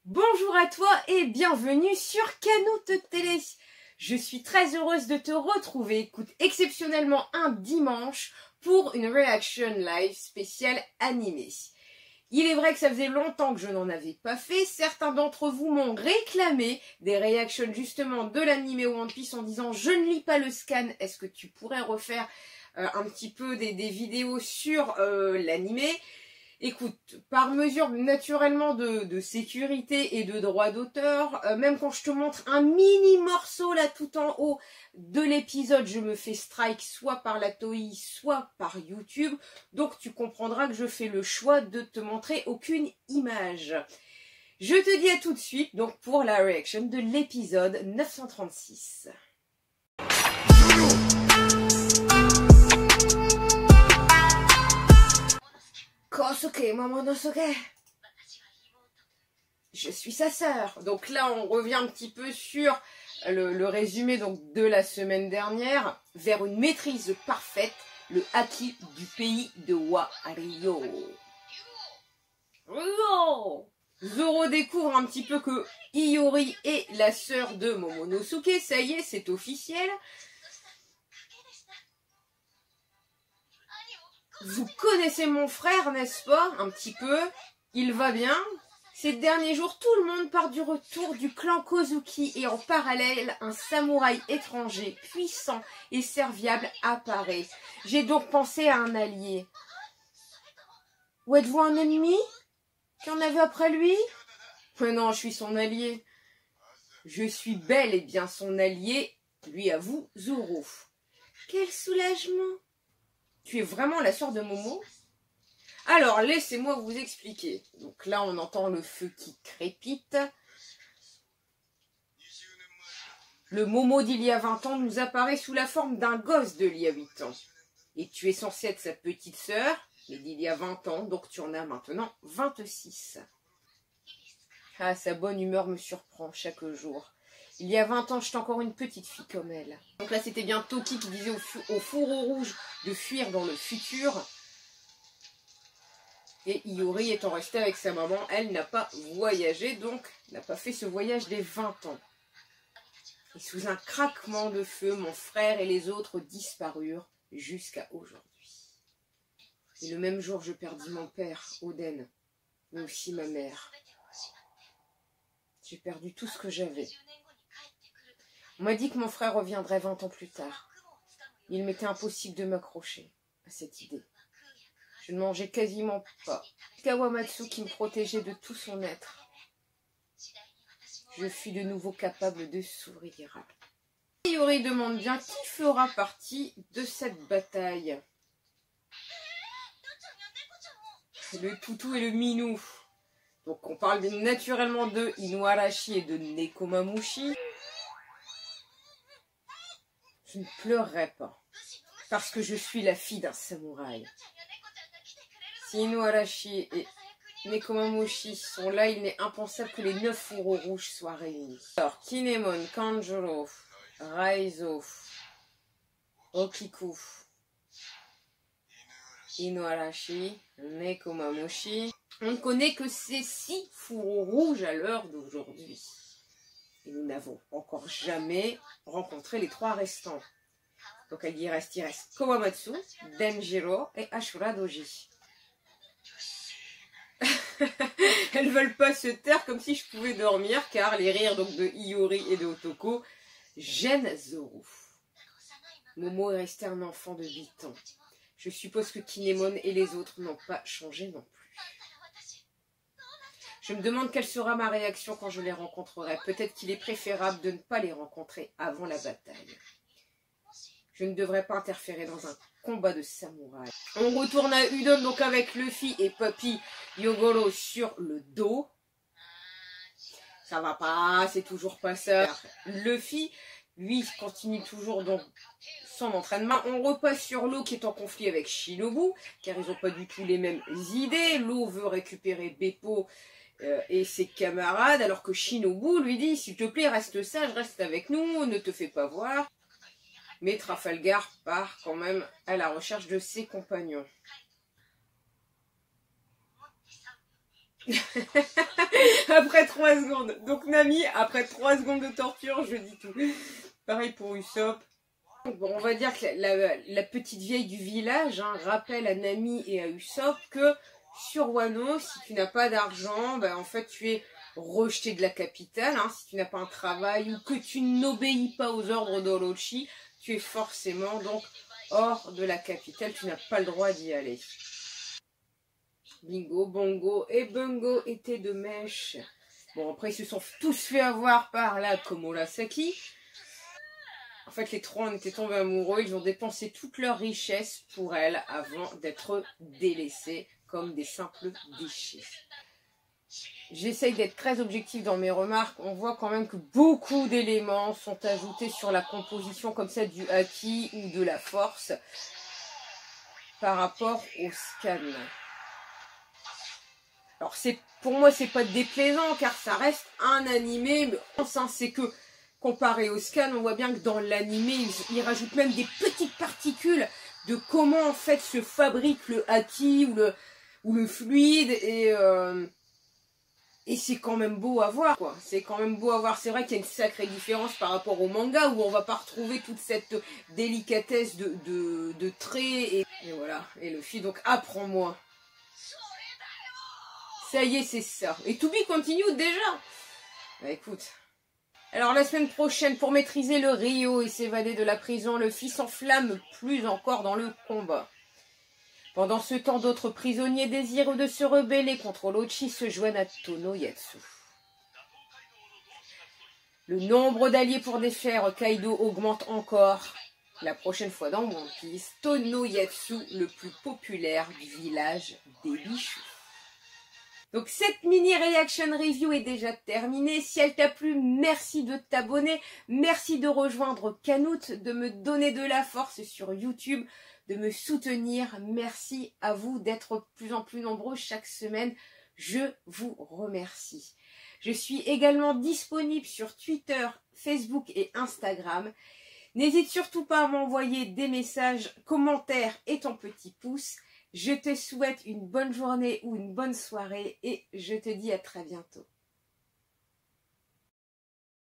Bonjour à toi et bienvenue sur Canoute Télé. Je suis très heureuse de te retrouver, écoute, exceptionnellement un dimanche pour une reaction live spéciale animée. Il est vrai que ça faisait longtemps que je n'en avais pas fait. Certains d'entre vous m'ont réclamé des réactions justement de l'animé One Piece en disant « Je ne lis pas le scan, est-ce que tu pourrais refaire un petit peu des vidéos sur l'animé ?» Écoute, par mesure naturellement de sécurité et de droit d'auteur, même quand je te montre un mini morceau là tout en haut de l'épisode, je me fais strike soit par la Toei, soit par YouTube. Donc tu comprendras que je fais le choix de te montrer aucune image. Je te dis à tout de suite donc pour la réaction de l'épisode 936. Kosuke Momonosuke. Je suis sa sœur. Donc là, on revient un petit peu sur le résumé donc, de la semaine dernière, vers une maîtrise parfaite, le haki du pays de Wario. Zoro découvre un petit peu que Iori est la sœur de Momonosuke. Ça y est, c'est officiel. Vous connaissez mon frère, n'est-ce pas? Un petit peu. Il va bien. Ces derniers jours, tout le monde part du retour du clan Kozuki et en parallèle, un samouraï étranger, puissant et serviable apparaît. J'ai donc pensé à un allié. Ou êtes-vous un ennemi? Qu'en avez après lui? Mais non, je suis son allié. Je suis bel et bien son allié, lui à vous, Zoro. Quel soulagement! Tu es vraiment la sœur de Momo? Alors, laissez-moi vous expliquer. Donc là, on entend le feu qui crépite. Le Momo d'il y a 20 ans nous apparaît sous la forme d'un gosse d'il y a 8 ans. Et tu es censé être sa petite sœur, mais d'il y a 20 ans, donc tu en as maintenant 26. Ah, sa bonne humeur me surprend chaque jour. Il y a 20 ans, j'étais encore une petite fille comme elle. Donc là, c'était bien Toki qui disait au fourreau rouge de fuir dans le futur. Et Iori étant restée avec sa maman, elle n'a pas voyagé, donc n'a pas fait ce voyage des 20 ans. Et sous un craquement de feu, mon frère et les autres disparurent jusqu'à aujourd'hui. Et le même jour, je perdis mon père, Oden, mais aussi ma mère. J'ai perdu tout ce que j'avais. On m'a dit que mon frère reviendrait 20 ans plus tard. Il m'était impossible de m'accrocher à cette idée. Je ne mangeais quasiment pas. Kawamatsu qui me protégeait de tout son être. Je fus de nouveau capable de sourire. Iori demande bien qui fera partie de cette bataille. Le toutou et le minou. Donc on parle naturellement de Inuarashi et de Nekomamushi. Je ne pleurerai pas, parce que je suis la fille d'un samouraï. Si Inuarashi et Nekomamushi sont là, il n'est impensable que les 9 fourreaux rouges soient réunis. Alors, Kinemon, Kanjuro, Raizo, Okiku, Inuarashi, Nekomamushi. On ne connaît que ces 6 fourreaux rouges à l'heure d'aujourd'hui. Et nous n'avons encore jamais rencontré les 3 restants. Donc il reste Kawamatsu, Denjiro et Ashura Doji. Elles ne veulent pas se taire comme si je pouvais dormir, car les rires donc, de Iori et de Otoko gênent Zoro. Momo est resté un enfant de 8 ans. Je suppose que Kinemon et les autres n'ont pas changé non plus. Je me demande quelle sera ma réaction quand je les rencontrerai. Peut-être qu'il est préférable de ne pas les rencontrer avant la bataille. Je ne devrais pas interférer dans un combat de samouraï. On retourne à Udon donc avec Luffy et Papy Yogoro sur le dos. Ça va pas, c'est toujours pas ça. Luffy, lui, continue toujours donc son entraînement. On repasse sur Law qui est en conflit avec Shinobu, car ils n'ont pas du tout les mêmes idées. Law veut récupérer Beppo et ses camarades, alors que Shinobu lui dit « S'il te plaît, reste sage, reste avec nous, ne te fais pas voir ». Mais Trafalgar part quand même à la recherche de ses compagnons. Après 3 Nami, après 3 secondes de torture, je dis tout. Pareil pour Usopp. Bon, on va dire que la petite vieille du village rappelle à Nami et à Usopp que sur Wano, si tu n'as pas d'argent, ben, en fait tu es rejeté de la capitale. Si tu n'as pas un travail ou que tu n'obéis pas aux ordres d'Orochi, tu es forcément donc hors de la capitale, tu n'as pas le droit d'y aller. Bingo, Bongo et Bungo étaient de mèche. Bon, après ils se sont tous fait avoir par la Komurasaki. En fait, les trois en étaient tombés amoureux, ils ont dépensé toute leur richesse pour elle avant d'être délaissés comme des simples déchets. J'essaye d'être très objective dans mes remarques. On voit quand même que beaucoup d'éléments sont ajoutés sur la composition comme ça du haki ou de la force par rapport au scan. Alors pour moi c'est pas déplaisant car ça reste un animé, mais c'est que comparé au scan, on voit bien que dans l'animé, ils rajoutent même des petites particules de comment en fait se fabrique le haki ou le fluide et c'est quand même beau à voir, quoi. C'est quand même beau à voir. C'est vrai qu'il y a une sacrée différence par rapport au manga où on va pas retrouver toute cette délicatesse de traits et voilà. Et Luffy, donc apprends-moi. Ça y est, c'est ça. Et To Be continue déjà. Bah écoute. Alors la semaine prochaine, pour maîtriser le Rio et s'évader de la prison, Luffy s'enflamme plus encore dans le combat. Pendant ce temps, d'autres prisonniers désireux de se rebeller contre Orochi se joignent à Tonoyatsu. Le nombre d'alliés pour défaire Kaido augmente encore. La prochaine fois dans One Piece, Tonoyatsu, le plus populaire du village des bichous. Donc cette mini reaction review est déjà terminée. Si elle t'a plu, merci de t'abonner, merci de rejoindre Canoute, de me donner de la force sur YouTube, de me soutenir. Merci à vous d'être de plus en plus nombreux chaque semaine. Je vous remercie. Je suis également disponible sur Twitter, Facebook et Instagram. N'hésite surtout pas à m'envoyer des messages, commentaires et ton petit pouce. Je te souhaite une bonne journée ou une bonne soirée et je te dis à très bientôt.